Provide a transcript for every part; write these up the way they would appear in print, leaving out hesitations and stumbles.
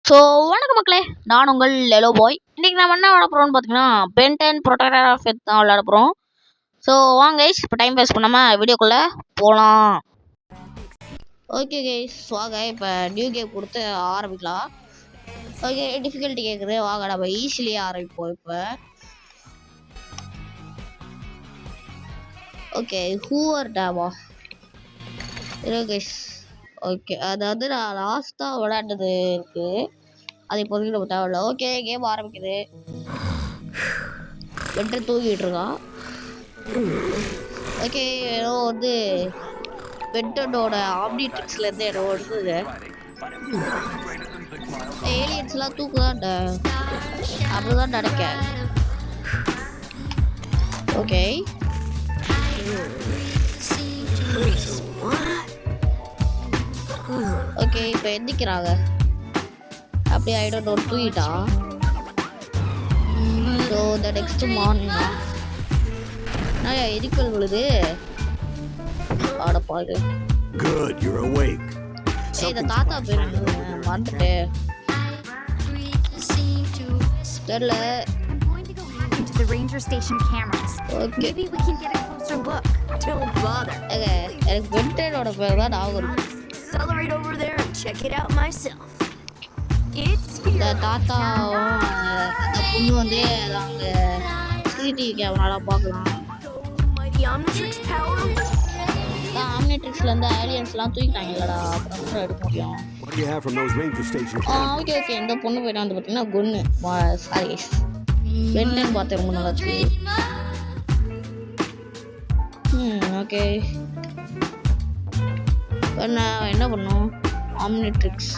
So வணக்கம் மக்களே, நான் உங்கள் லெலோ பாய். இன்றைக்கி நம்ம என்ன விளாட போகிறோம்னு பார்த்தீங்கன்னா பென் 10 ப்ரொடெக்டர் ஆஃப் எர்த் தான் விளாட போகிறோம். ஸோ வாங்க கைஸ், இப்போ டைம் வேஸ்ட் பண்ணாமல் வீடியோக்குள்ளே போகலாம். ஓகே கைஸ், வாங்க இப்போ நியூ கேம் கொடுத்து ஆரம்பிக்கலாம். ஓகே, டிஃபிகல்ட்டி கேட்குது, வாங்க நம்ம ஈஸிலியே ஆரம்பிப்போம். இப்போ ஓகே, ஹூவர் டேவா இருக்கு கைஸ். ஓகே, அதாவது நான் லாஸ்ட்டாக விளையாண்டது இருக்குது, அது இப்போதைக்கு நம்ம தேவையில்ல. ஓகே, கேம் ஆரம்பிக்குது. வெட்டு தூக்கிட்டு இருக்கான். ஓகே, ஏதோ வந்து பெட்டனோட ஆம்னிட்ரிக்ஸ்லேருந்து ஏதோ எடுக்குது. ஏலியன்ஸ்லாம் தூக்குதான்ட, அப்படிதான் நடக்க. ஓகே ஓகே, இப்போ எந்திக்கிறாங்க. அப்படி ஆயிடும் ஒரு தூக்கிட்டா. ஸோ த நெக்ஸ்ட் மார்னிங் நான் எரிக்கல் விழுது. ஆட பாரு. Good, you're awake. இந்த தாத்தா பேர் மறந்துட்டு தெரியல. The ranger station cameras. Okay. Maybe we can get a closer look. Don't bother. எனக்கு பென்டனோட பேர் தான் ஞாபகம் இருக்கு. Accelerate over there and check it out myself. It's இந்த here. தாத்தாவும் அந்த பொண்ணு வந்து அங்கே சிசிடிவி கேமராலாம் பார்க்கலாம். Mighty Omnitrix power. ஆம்னிட்ரிக்ஸ்லேருந்து ஏலியன்ஸ்லாம் தூக்கிட்டாங்க இல்லடா, அப்புறம் எடுக்க முடியும். What do you have from those ranger stations? Okay okay, இந்த பொண்ணு போய்ட்டு வந்து பார்த்தீங்கன்னா கொன்னு சாரி பென்டன் பார்த்தேன், ரொம்ப நல்லாச்சு. ஓகே, என்ன பண்ணும் ஆம்னிட்ரிக்ஸ்.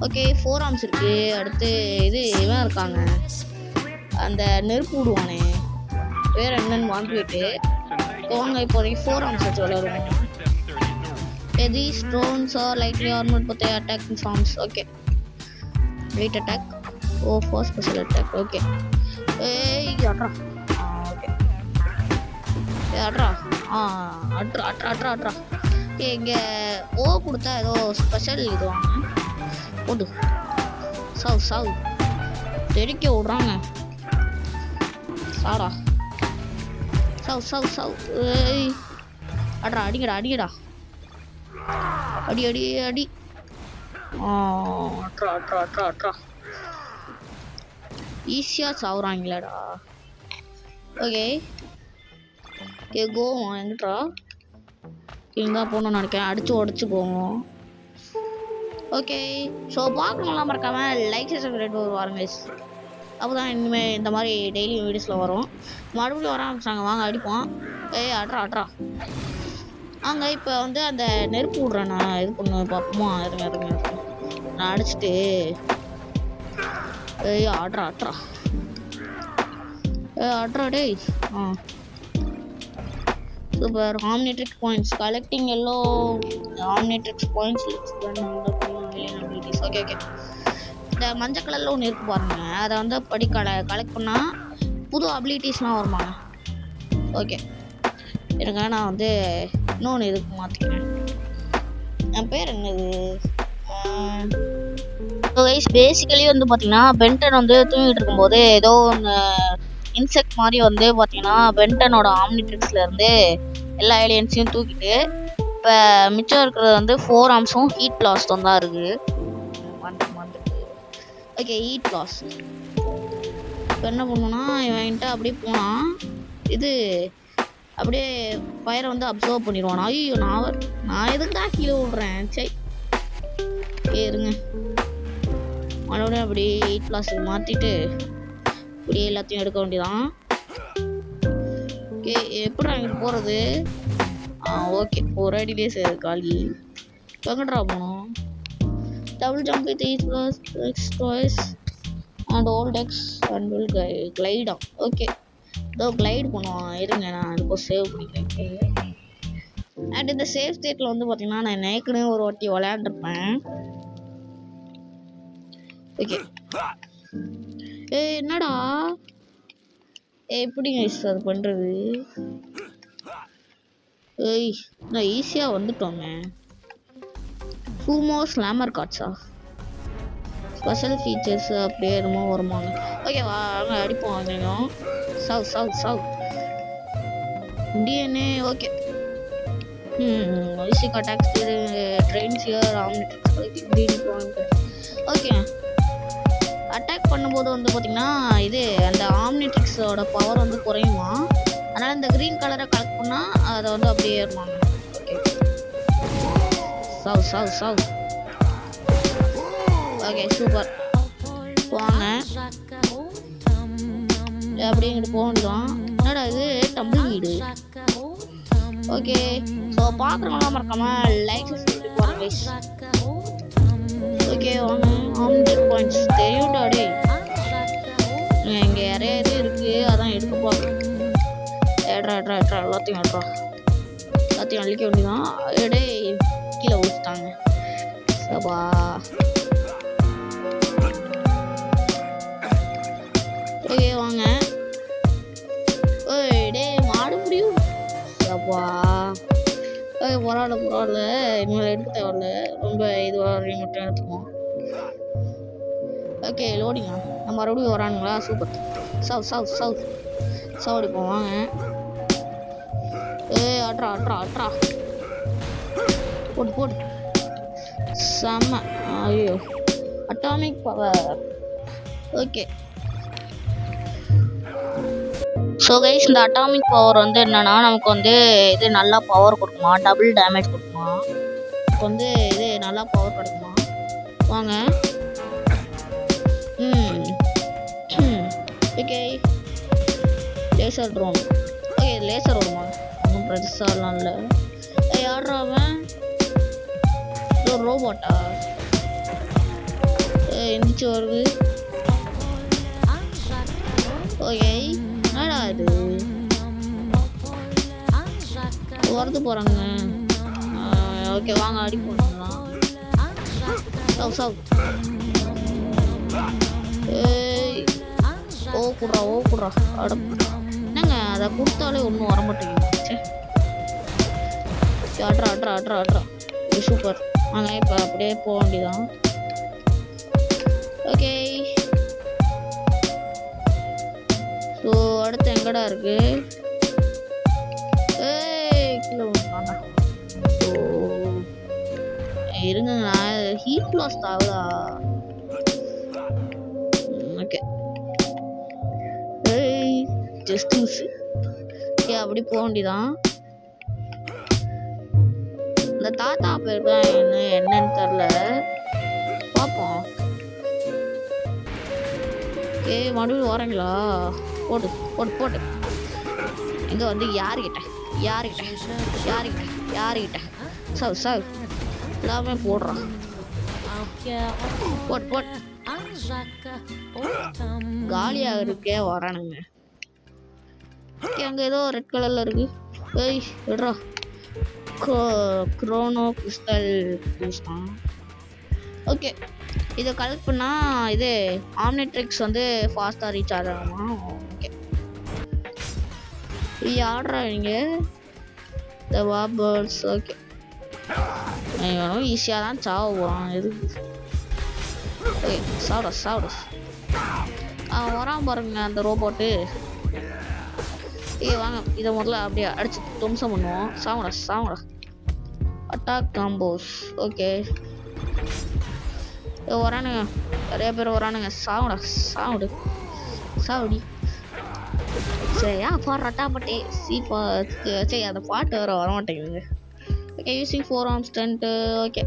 ஓகே, 4 ஆர்ம்ஸ் இருக்குது. அடுத்து இது இவன் இருக்காங்க, அந்த நெருப்பு விடுவானே, வேறு என்னன்னு வாங்கிட்டு வாங்க. இப்போதைக்கு 4 ஆர்ம்ஸ் வச்சு விளையாடுவோம். எதி ஸ்டோன்ஸ் ஆர் லைட்லி ஆர்மர்ட் பற்றி attacking forms. Okay, wait attack. Oh, four special attack. Okay, ஏய் அட்ரா. ஓகே, அட்ரா. அட்ரா அட்ரா அட்ரா அட்ரா. ஓகே, இங்கே ஓ கொடுத்தா ஏதோ ஸ்பெஷல் இது வாங்க போடு. சாவு சாவு, தெறிக்க விட்றாங்க. சாடா, சாவு சாவு சாவு. ஏய் அட்ரா, அடிங்கடா அடிங்கடா, அடி அடி அடி. அட்ரா அட்ரா அட்ரா அட்ரா. ஈஸியாக சாவுறாங்களாடா. ஓகே ஓகே, கோவம் எங்கிட்டா இங்கே தான் போகணும்னு நினைக்கிறேன். அடித்து உடச்சி போவோம். ஓகே, ஸோ பார்க்கணும்லாம் மறக்காமல் லைக் சப்ஸ்கிரைப் வாருங்க. அப்போ தான் இனிமேல் இந்த மாதிரி டெய்லி வீடியோஸில் வரும். மறுபடியும் வர ஆரம்பிச்சாங்க, வாங்க அடிப்போம். ஏய் அட்ரா அட்ரா. வாங்க இப்போ வந்து அந்த நெருப்பு விட்றேன், நான் இது பண்ண பார்ப்போமா. இருங்க இருங்க, நான் அடிச்சுட்டு. ஏய் ஆட்ரா ஆட்ரா. ஆட்ரா டேய். Super. Omnitrix points collecting yellow Omnitrix points. Okay okay, இந்த மஞ்சள் கலரில் ஒன்று இருக்கு பாருங்க, அதை வந்து படி கலெக்ட் பண்ணால் புது அபிலிட்டிஸ்லாம் வருமா. ஓகே இருங்க, நான் வந்து இன்னொன்று இதுக்கு மாற்றிக்கிறேன். என் பேர் என்னது. பேசிக்கலி வந்து பார்த்தீங்கன்னா பென்டன் வந்து தூங்கிட்டு இருக்கும்போது ஏதோ ஒன்று இன்செக்ட் மாதிரி வந்து பார்த்தீங்கன்னா பென்டனோட ஆம்னிட்ரிக்ஸ்லேருந்து எல்லா ஏலியன்ஸையும் தூக்கிட்டு இப்போ மிச்சம் இருக்கிறது வந்து 4 ஆர்ம்ஸும் ஹீட் பிளாஸ்டும் தான் இருக்குது. ஓகே, ஹீட் பிளாஸ்ட் இப்போ என்ன பண்ணணும்னா இவன்கிட்ட அப்படியே போனால் இது அப்படியே ஃபயரை வந்து அப்சர்வ் பண்ணிடுவான். ஐயோ, நான் எதுக்கு தான் கீழே விட்றேன். சரி இருங்க, மறுபடியும் அப்படி ஹீட் பிளாஸ்ட்டுக்கு மாற்றிட்டு இப்படியே எல்லாத்தையும் எடுக்க வேண்டியதான். ஓகே, எப்படி அங்கிட்டு போகிறது. ஓகே, ஒரு அடியிலே சரி காலி. எங்கடா போனோம். Double jump with X and hold X and will கிளைடா. ஓகே, இதோ கிளைட் பண்ணுவான். இருங்க, நான் அதுக்கு சேவ் பண்ணிக்கிறேன். அண்ட் இந்த சேவ் ஸ்டேட்டில் வந்து பார்த்தீங்கன்னா நான் ஏற்கனவே ஒரு வாட்டி விளையாண்டுருப்பேன். ஓகே, என்னடா எப்படிங்க அது பண்ணுறது. ஏய், நான் ஈஸியாக வந்துட்டோங்க. Sumo Slammer cards. Special features அப்படியே என்னமோ வருமாங்க. ஓகே வாங்க அடிப்போம். அதையும் show DNA. Okay basic attacks trains here omnitrix green point. Okay attack பண்ணும்போது வந்து பார்த்தீங்கன்னா இது அந்த ஆம்னிட்ரிக்ஸோட பவர் வந்து குறையுமா, அதனால் இந்த க்ரீன் கலரை கலெக்ட் பண்ணால் அதை வந்து அப்படியே ஏறுவாங்க. ஓகே சவ் ஓகே சூப்பர். வாங்க அப்படியே இங்கிட்டு போக வேண்டியதான். என்னடா இது டம்பிள் வீடு. ஓகே ஸோ பார்க்குறவங்களாம் மறக்காமல் லைக் சொல்லிட்டு போகிறேன் கைஸ். ஓகே வாங்க ஆம்னிட்ரிக் பாயிண்ட்ஸ் தெரியும்டாடே. இங்கே நிறைய இது இருக்குது, அதான் எடுக்க பார்க்குறேன். ஏட்ரா எல்லாத்தையும் அழிக்க வேண்டியதான். எடே கீழே ஊற்றிட்டாங்க. சபா ஓகே வாங்க. ஓய் டே மாடு முடியும். சபா ஓகே பரவாயில்ல இனிமேல் எடுக்க தேவையில்ல. ரொம்ப இதுவாக மட்டும் எடுத்துக்குவோம். ஓகே லோடிங்க. நம்ம மறுபடியும் வரானுங்களா? சூப்பர். சவ் அடிப்போம் வாங்க. அட்ரா போட்டு செம்ம. ஐயோ atomic power. Okay so guys இந்த அட்டாமிக் பவர் வந்து என்னன்னா நமக்கு வந்து இது நல்லா பவர் கொடுக்குமா, டபுள் டேமேஜ் கொடுக்குமா, நமக்கு வந்து இது நல்லா பவர் கிடைக்குமா. வாங்க okay laser drone. Okay laser வருமா, ஒன்றும் பிரச்சனைலாம் இல்லை. யாரா அவன்? இது ரோபோட்டா எந்திரிச்சு வருது. ஓகே என்னடா இது வரது போகிறாங்க. ஓகே வாங்க அடி போடலாம். சவ் ஓ குட்ரா என்னங்க அதை கொடுத்தாலே ஒன்றும் வர மாட்டேங்குது. அட்ரா சூப்பர். வாங்க இப்போ அப்படியே போக வேண்டியதான். ஓகே ஸோ அடுத்து எங்கடா இருக்கு? கீழே வேண்டாம். ஸோ இருங்க ஹீட் லாஸ்ட் ஆகுதா? Okay just miss. ஓகே அப்படி போக வேண்டியதான். இந்த தாத்தா பேர் தான் என்னன்னு தெரில, பார்ப்போம். மறுபடியும் வரீங்களா? போட்டு எங்கே வந்து யாருக்கிட்ட சவ் எல்லாமே போடுறான். போட் காலியாக இருக்கே வரானுங்க. அங்கே ஏதோ ரெட் கலரில் இருக்கு. ஏய் விடுறா. க்ரோனோ கிறிஸ்டல் தான். ஓகே இதை கலெக்ட் பண்ணால் இது ஆம்னிட்ரிக்ஸ் வந்து ஃபாஸ்ட்டாக ரீச் ஆகுமா. ஓகே ஆடுறா நீங்கள் இந்த வாபர்ஸ். ஓகே வேணும் ஈஸியாக தான் சாவ போகிறான். எதுக்கு? ஓகே சாப்பிட அவன் வரான் பாருங்க அந்த ரோபோட்டு. வாங்க இதை முதல்ல அப்படியே அடிச்சு தும்சம் பண்ணுவோம். சாவடா அட்டாக் காம்போஸ். ஓகே வரானுங்க, நிறைய பேர் வரானுங்க. சாவடி சரியா பாடுறாட்டா பட்டே சரி அந்த பாட்டு வேறு வரமாட்டேங்குதுங்க. Okay using 4 arms stunt. Okay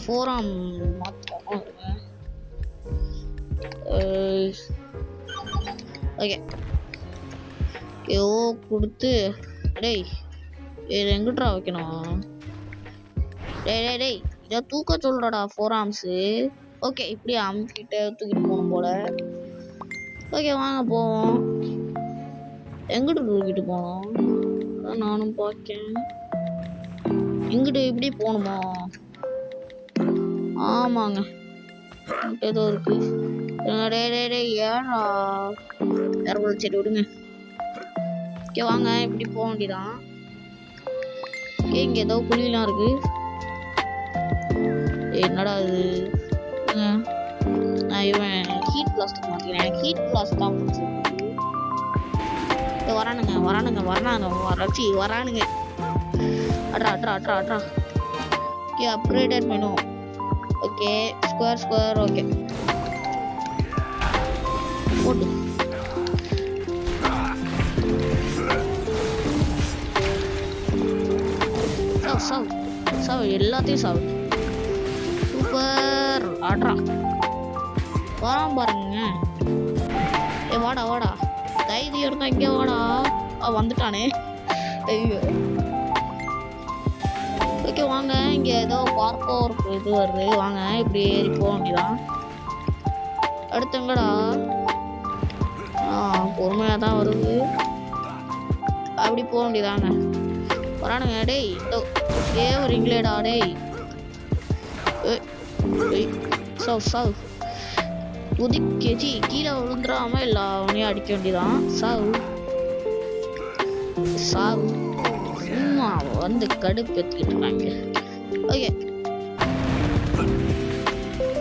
4 arm மாற்றோம். ஓகே கொடுத்து டேய் எங்கிட்ரா வைக்கணும்? டேய் இதை தூக்க சொல்றடா 4 arms. ஓகே இப்படி அமுக்கிட்ட தூக்கிட்டு போகணும் போல. ஓகே வாங்க போவோம். எங்கிட்டு தூக்கிட்டு போனோம்? நானும் பார்க்கேன். எங்கிட்டு இப்படி போகணுமா? ஆமாங்க ஏதோ இருக்கு. ஏன்னா வேற சரி விடுங்க. ஓகே வாங்க இப்படி போக வேண்டியதான். ஓகே இங்கே ஏதோ குழிலாம் இருக்கு. என்னடா இது? இவன் ஹீட் பிளாஸ்ட் மாத்திக்கிறேன். எனக்கு ஹீட் பிளாஸ்ட் தான் பிடிச்சிருக்கு. வரானுங்க. அட்ரா. Okay upgraded menu. Okay square okay போட்டு சாவு எல்லாத்தையும் சாவு. சூப்பர் ஆட்ரா வரான் பாருங்க. வாடா தைரியம் இருந்தா இங்கே வாடா. வந்துட்டானே. ஐயோ ஓகே வாங்க, இங்கே ஏதோ பார்க்கோர் இது வருது. வாங்க இப்படி ஏறி போக வேண்டியதான். அடுத்து எங்கடா? பொறுமையாக தான் வருது. அப்படி போக வேண்டியதாங்க. வரானுங்க. டேய் வரீங்களேடா டேய். சாவு உதிக்கேச்சி கீழே விழுந்துடாம எல்லாவனையும் அடிக்க வேண்டியதான். சாவு சும்மா வந்து கடுப்பு ஏற்றிக்கிட்டு இருக்காங்க. ஓகே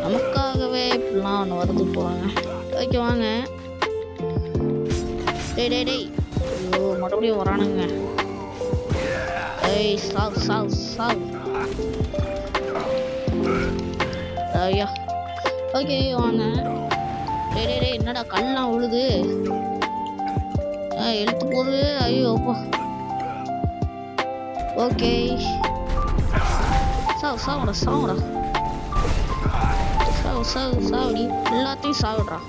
நமக்காகவே இப்படிலாம் ஒன்று வருது போகிறாங்க. ஓகே வாங்க. டேய் ஐயோ மறுபடியும் வரானுங்க. சாவு ஐயா. ஓகே வாங்க. டேய் என்னடா கல்லாம் விழுது. எழுத்து போகுது. ஐயோப்பா. ஓகே சாவுடா சாவடி எல்லாத்தையும் சாவிடுறா.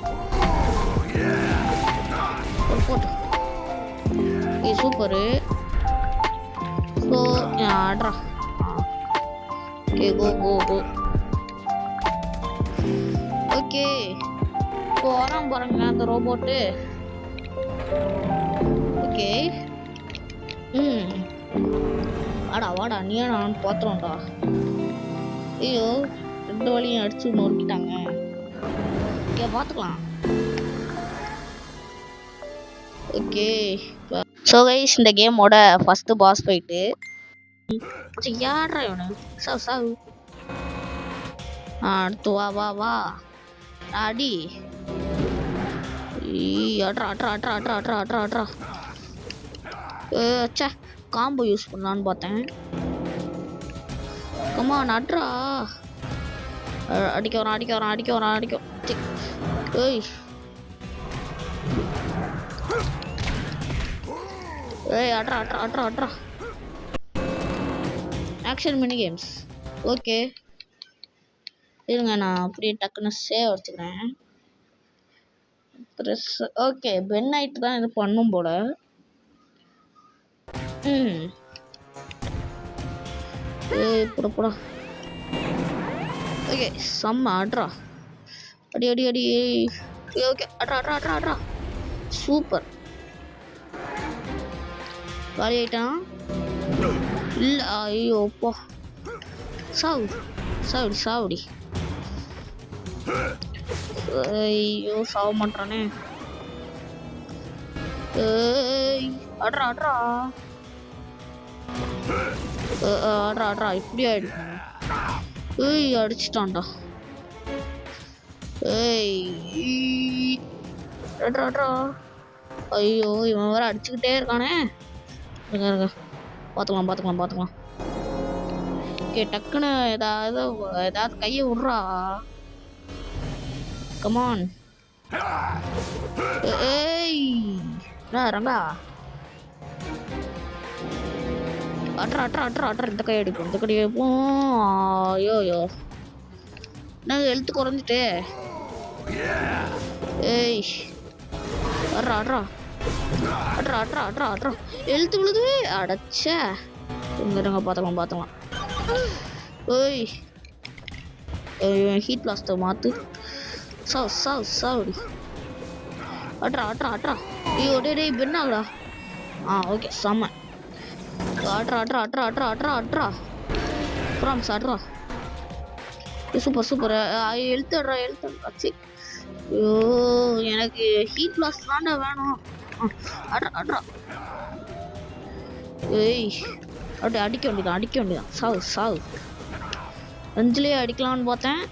போட்டு சூப்பரு. ஸோ ஆட்ரா. ஓகே கோ ஓகே இப்போ வரான் பாருங்க அந்த ரோபோட்டு. ஓகே வாடா நீ நான் பார்த்துருவோம்டா. ஐயோ 2 வழியும் அடிச்சு நொறுக்கிட்டாங்க. ஓகே பார்த்துக்கலாம். ஓகே ஸோ கைஸ் இந்த கேமோட ஃபஸ்ட்டு பாஸ் ஃபைட்டு. யாரா இவனு? சாவு அடுத்து வா அடி. அட்ரா ச்சே காம்போ யூஸ் பண்ணலான்னு பார்த்தேன். கமான் அட்ரா. அடிக்க வரான். ஏய் அட்ரா. Action mini games. ஓகே இருங்க நான் அப்படியே டக்குன்னு சேவ் வச்சுக்கிறேன். ஓகே பென் நைட் தான் இது பண்ணும் போல. போடா. ஓகே செம்ம அட்ரா. அடி. ஓகே அட்ரா. சூப்பர். காலி ஆயிட்டான். இல்லை ஐயோப்பா. சாவுடி. ஐயோ சாவ மாட்டானே. அட்ரா இப்படி ஆயிடுச்சு. அடிச்சிட்டான்டா. அட்ரா. ஐயோ இவன் வேற அடிச்சுக்கிட்டே இருக்கானே. இருங்க பார்த்துக்கலாம். ஓகே டக்குன்னு ஏதாவது கையை விட்றா. கமான். ரங்கா அட்ரா இந்த கை அடிப்போம். ஐயோ நாங்கள் எழுத்து குறைஞ்சிட்டே. அட்ரா எழுத்து விழுது. அடைச்ச இருங்க பார்த்துக்கலாம். ஹீட் பிளாஸ்ட்டை மாற்று. சாவுடி. அட்ரா. ஐயோ டேய் பெண்ணாகடா. ஓகே செம்ம. அட்ரா. ப்ராம்ஸ் அட்ரா. சூப்பர். எழுத்து ஆச்சு. ஐயோ எனக்கு ஹீட் பிளாஸ்ட் தாண்டா வேணும். அட்ரா. அப்படியே அடிக்க வேண்டியதான். சாவு 5லயே அடிக்கலாம்னு பார்த்தேன்.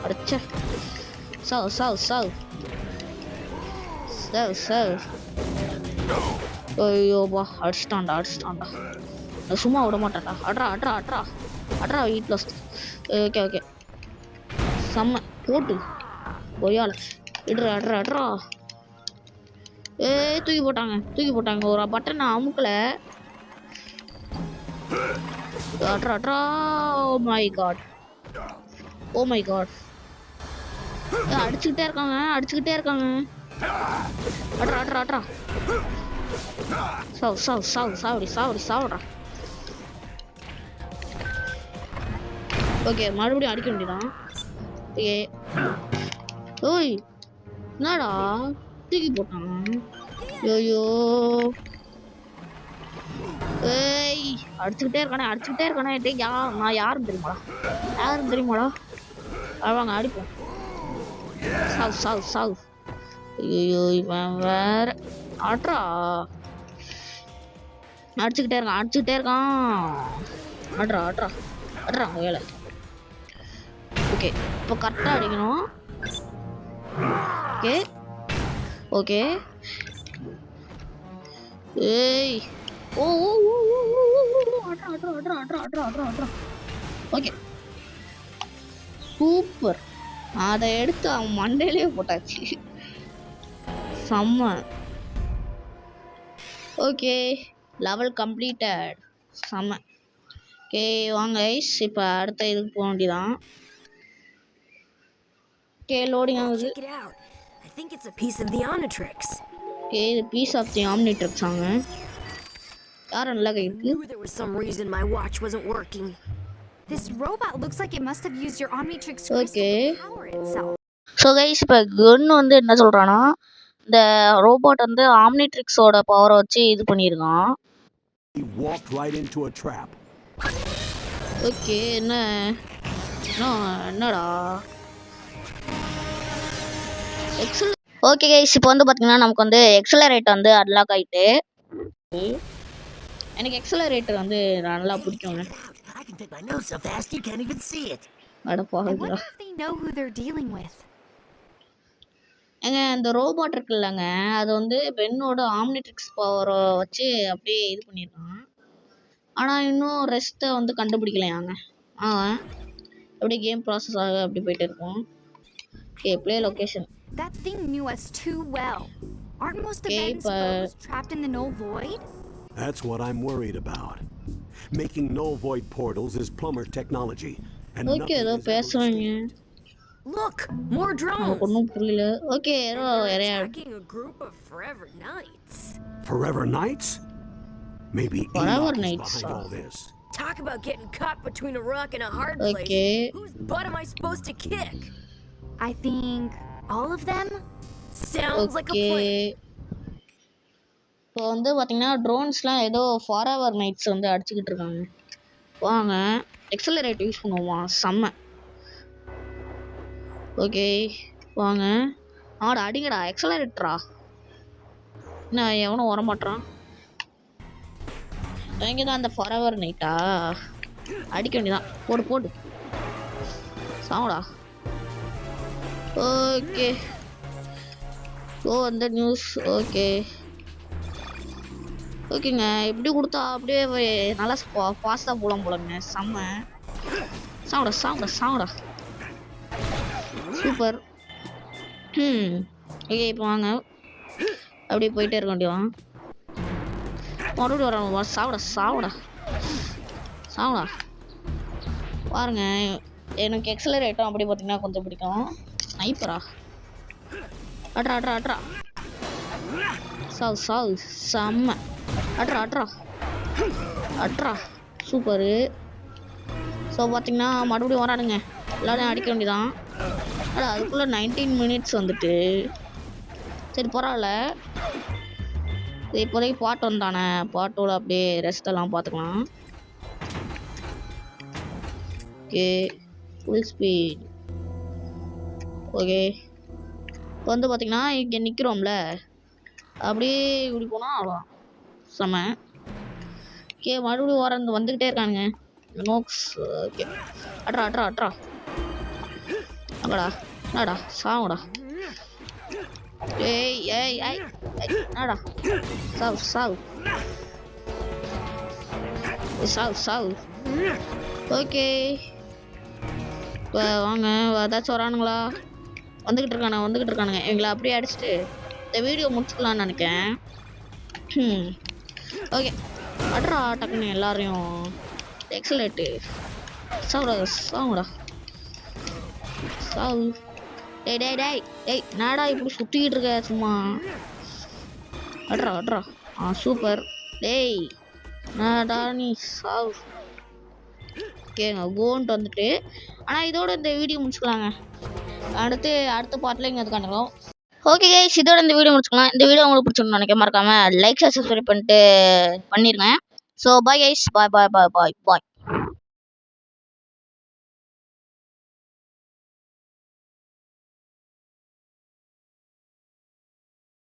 அடிச்ச சாவ் ஐயோப்பா அடிச்சிட்டான்டா நான் சும்மா விட மாட்டேன்டா அட்ரா வீட்டில் ஓகே செம்ம போட்டு கொய்யால அட்ரா தூக்கி போட்டாங்க ஒரு பட்டன் நான் அமுக்கல அட்ரா ஓ மை காட் அடிச்சுக்கிட்டே இருக்காங்க அட்ரா சாவுடா ஓகே மறுபடியும் அடிக்க வேண்டியதான் ஓய் என்னடா தூக்கி போட்டான் ஐயோ ஏய் அடிச்சுக்கிட்டே இருக்கானே நான் யாரும் தெரியுமாடா அவங்க அடிப்போம் சாவு ஐயோ இவன் வேற அட்ரா அடிச்சுக்கிட்டே இருக்கான் அட்ரா வேலை ஓகே இப்போ கரெக்டாக அடிக்கணும் ஓகே ஏய் ஓ அட்ரா ஓகே சூப்பர் அதை எடுத்து அவன் மண்டையிலே போட்டாச்சு செம்ம ஓகே லெவல் கம்ப்ளீட்டட் செம்ம ஓகே வாங்க ஐஸ் இப்போ அடுத்த இதுக்கு போக வேண்டியதான் ஓகே லோடிங் ஆகுது Check it out. I think it's a piece of the Omnitrix. Okay இது பீஸ் ஆஃப் தி ஆம்னிட்ரிக்ஸ் ஆங்க யார் நல்லா கை இருக்கு Knew there was some reason my watch wasn't working. This robot looks like it must have used your Omnitrix crystal Okay. to power itself. So guys இப்போ கன் வந்து என்ன சொல்கிறான்னா இந்த ரோபோட் வந்து ஆம்னிட்ரிக்ஸோட பவரை வச்சு இது பண்ணியிருக்கான் He walked right into a trap. Okay என்னடா ஓகே கைஸ் இப்போ வந்து பார்த்தீங்கன்னா நமக்கு வந்து எக்ஸலரேட் வந்து அன்லாக் ஆகிட்டு எனக்கு எக்ஸலரேட்டர் வந்து நல்லா பிடிக்குங்க I can take my nose so fast you can't even see it. I wonder if they know who they're dealing with. ஏங்க அந்த ரோபோட் இருக்குல்லங்க அது வந்து பென்னோட ஆம்னிட்ரிக்ஸ் பவரை வச்சு அப்படியே இது பண்ணியிருக்கான் ஆனால் இன்னும் ரெஸ்ட்டை வந்து கண்டுபிடிக்கலையாங்க அப்படியே கேம் ப்ராசஸ் ஆக அப்படி போயிட்டு இருக்கும் okay play location That thing knew us too well. Aren't most of Okay, them exposed, trapped in the null void? That's what I'm worried about. Making null void portals is plumber technology. And okay nothing ஏதோ is ever பேசுவாங்க Look, more drones. ஒன்றும் புரியல okay ஏதோ நிறையா Attacking a group of Forever Knights. Forever Knights? Maybe Forever Enoch is Knights, behind all this. Talk about getting caught between a rock and a hard place. Okay. Whose butt am I supposed to kick? I think all of them? Sounds like a okay plan. இப்போ வந்து பார்த்தீங்கன்னா ட்ரோன்ஸ்லாம் ஏதோ forever nights வந்து அடிச்சுக்கிட்டு இருக்காங்க வாங்க accelerate use பண்ணுவோமா செம்ம ஓகே வாங்க அடிங்கடா எக்ஸலரேட்டரா என்ன எவனும் வரமாட்டான் இங்கே தான் அந்த ஃபாரெவர் நைட்டா அடிக்க வேண்டியதான் போடு சாவுடா ஓகே அந்த நியூஸ் ஓகேங்க இப்படி கொடுத்தா அப்படியே நல்லா ஃபாஸ்ட்டாக போலங்க செம்ம சாவுடா சூப்பர் ஓகே இப்போ வாங்க அப்படியே போயிட்டே இருக்க வேண்டியதான் மறுபடியும் வர சாவுடா பாருங்க எனக்கு எக்ஸலரேட்டும் அப்படி பார்த்தீங்கன்னா கொஞ்சம் பிடிக்கும் ஸ்னைப்பரா அட்ரா சாவு செம்ம அட்ரா சூப்பரு ஸோ பார்த்தீங்கன்னா மறுபடியும் வரானுங்க எல்லாரும் அடிக்க வேண்டியதான் அதுக்குள்ளே 19 மினிட்ஸ் வந்துட்டு சரி பரவாயில்ல இப்போதைக்கு பாட்டு வந்தானே பாட்டோட அப்படியே ரெஸ்ட் எல்லாம் பார்த்துக்கலாம் ஓகே ஃபுல் ஸ்பீட் ஓகே இப்போ வந்து பார்த்தீங்கன்னா இங்கே நிற்கிறோம்ல அப்படியே இப்படி போனால் அவ்வளோ செம ஓகே மறுபடியும் வந்துக்கிட்டே இருக்கானுங்க நோக்ஸ் ஓகே அட்ரா அங்கடா என்னடா சாவுடா. ஏய் ஏய் ஏய் என்னடா சாவு சாவு சாவு சாவு. ஓகே வாங்க ஏதாச்சும் வரானுங்களா? வந்துக்கிட்டு இருக்கானுங்க. எங்களை அப்படியே அடிச்சுட்டு இந்த வீடியோ முடிச்சுக்கலான்னு நினைக்கிறேன். ஓகே அட்ரா டக்குன்னு எல்லாரையும் எக்ஸலேட்டு சாவுடா சாவுடா சாவு. டேய் டேய் டேய் டேய் நாடா இப்படி சுற்றிக்கிட்டு இருக்க சும்மா. அட்ரா சூப்பர். டேய் நாடா நீ சாவு. ஓகேங்க கோன்ட்டு வந்துட்டு ஆனால் இதோட இந்த வீடியோ முடிச்சுக்கலாங்க. அடுத்த பார்ட்டில் இங்கே அது காணுங்களோம். ஓகே கைஸ் இதோட இந்த வீடியோ முடிச்சுக்கலாம். இந்த வீடியோ உங்களுக்கு பிடிச்சிருந்தோம் நினைக்க மறக்காம லைக் சப்ஸ்கிரைப் பண்ணிட்டு பண்ணிடுங்க. So bye guys bye.